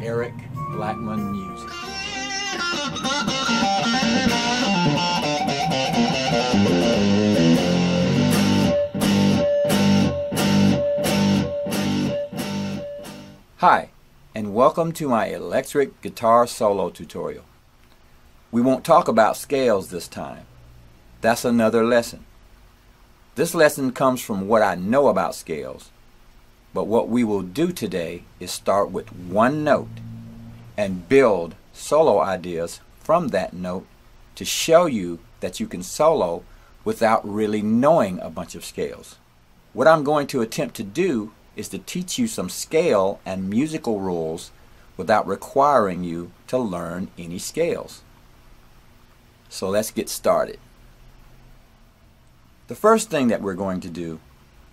Eric Blackmon Music. Hi, and welcome to my electric guitar solo tutorial. We won't talk about scales this time. That's another lesson. This lesson comes from what I know about scales, but what we will do today is start with one note and build solo ideas from that note to show you that you can solo without really knowing a bunch of scales. What I'm going to attempt to do is to teach you some scale and musical rules without requiring you to learn any scales. So let's get started. The first thing that we're going to do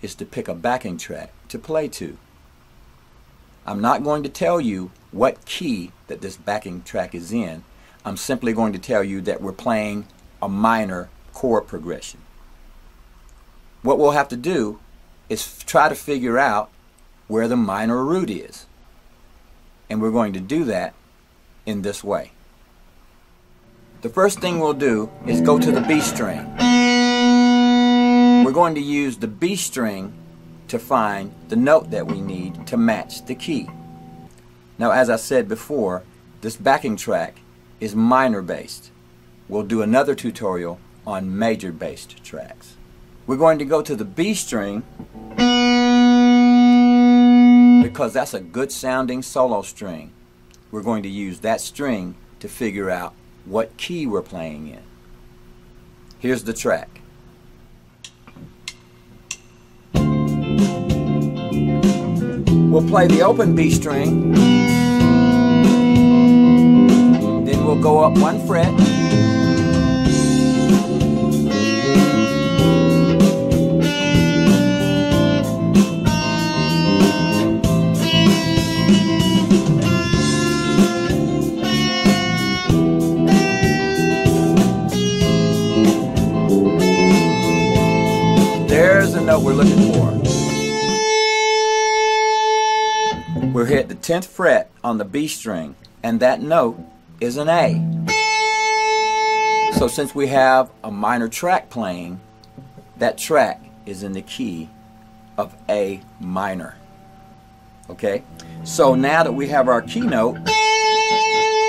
is to pick a backing track to play to. I'm not going to tell you what key that this backing track is in. I'm simply going to tell you that we're playing a minor chord progression. What we'll have to do is try to figure out where the minor root is. And we're going to do that in this way. The first thing we'll do is go to the B string. We're going to use the B string to find the note that we need to match the key. Now, as I said before, this backing track is minor based. We'll do another tutorial on major based tracks. We're going to go to the B string because that's a good sounding solo string. We're going to use that string to figure out what key we're playing in. Here's the track. We'll play the open B string, then we'll go up one fret, there's the note we're looking for. We're hit the 10th fret on the B string, and that note is an A. So since we have a minor track playing, that track is in the key of A minor. Okay? So now that we have our key note,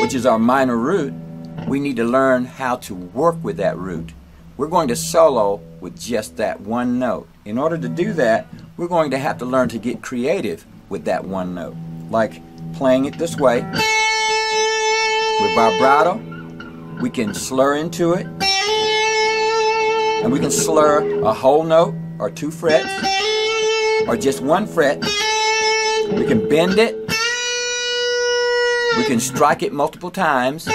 which is our minor root, we need to learn how to work with that root. We're going to solo with just that one note. In order to do that, we're going to have to learn to get creative with that one note, like playing it this way. With vibrato, we can slur into it, and we can slur a whole note or two frets or just one fret. We can bend it, we can strike it multiple times.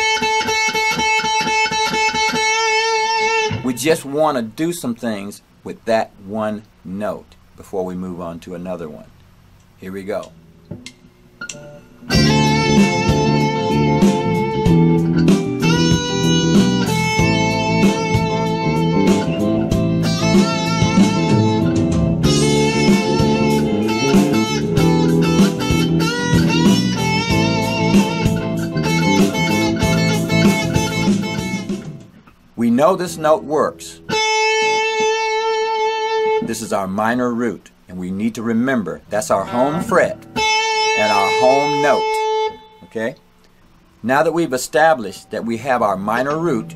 We just want to do some things with that one note before we move on to another one. Here we go. We know this note works. This is our minor root, and we need to remember that's our home fret and our home note. Okay? Now that we've established that we have our minor root,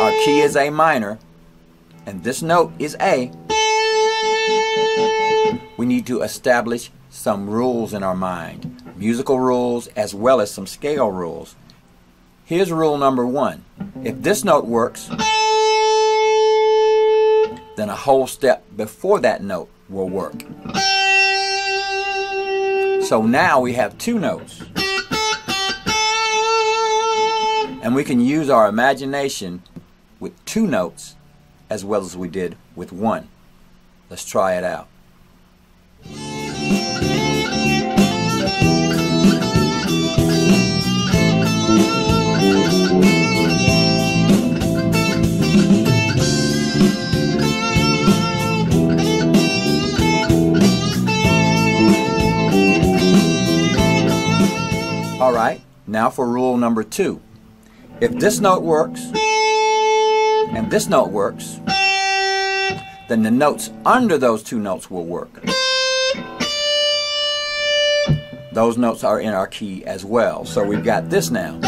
our key is A minor, and this note is A, we need to establish some rules in our mind, musical rules as well as some scale rules. Here's rule number one. If this note works, then a whole step before that note will work. So now we have two notes, and we can use our imagination with two notes as well as we did with one. Let's try it out. Now for rule number 2. If this note works and this note works, then the notes under those 2 notes will work. Those notes are in our key as well. So we've got this now.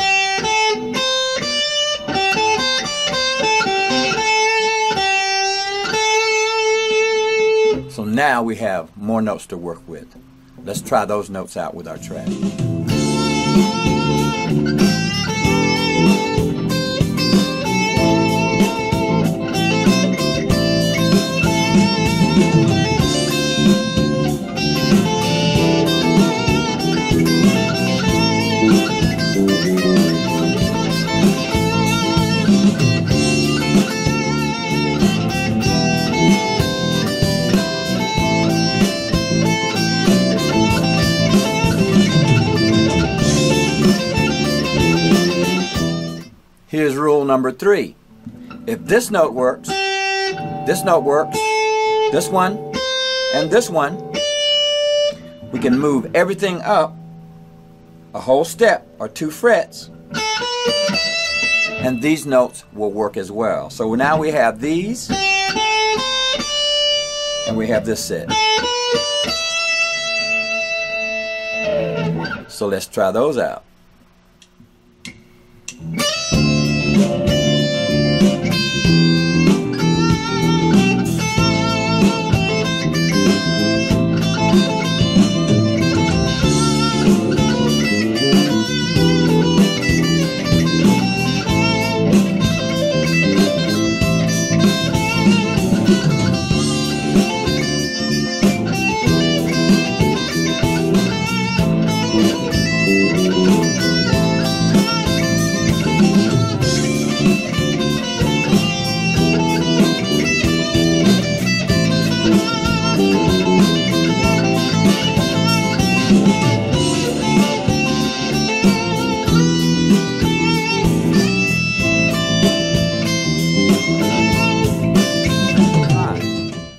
So now we have more notes to work with. Let's try those notes out with our track. Here's rule number 3. If this note works, this note works, this one, and this one, we can move everything up a whole step or 2 frets, and these notes will work as well. So now we have these, and we have this set. So let's try those out.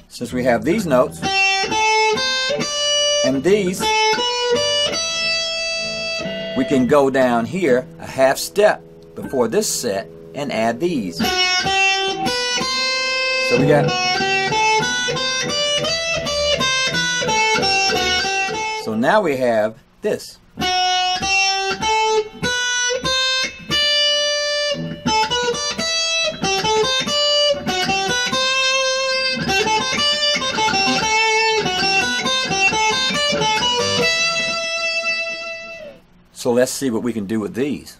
Since we have these notes and these, we can go down here a half step before this set and add these. So we got, so now we have this. So let's see what we can do with these.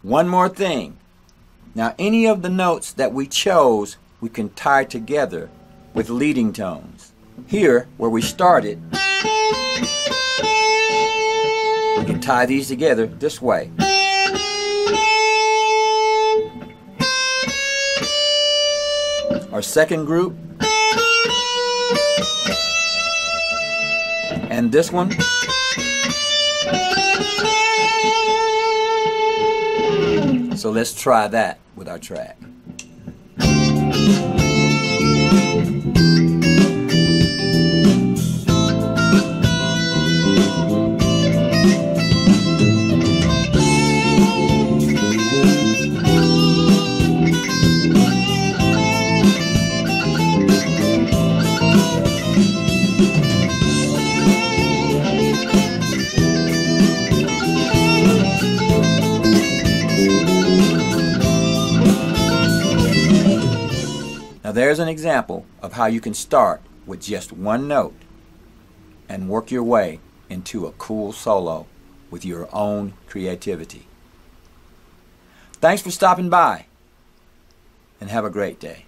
One more thing. Now any of the notes that we chose, we can tie together with leading tones. Here, where we started, we can tie these together this way. Our second group, and this one. So let's try that with our track. Now there's an example of how you can start with just one note and work your way into a cool solo with your own creativity. Thanks for stopping by, and have a great day.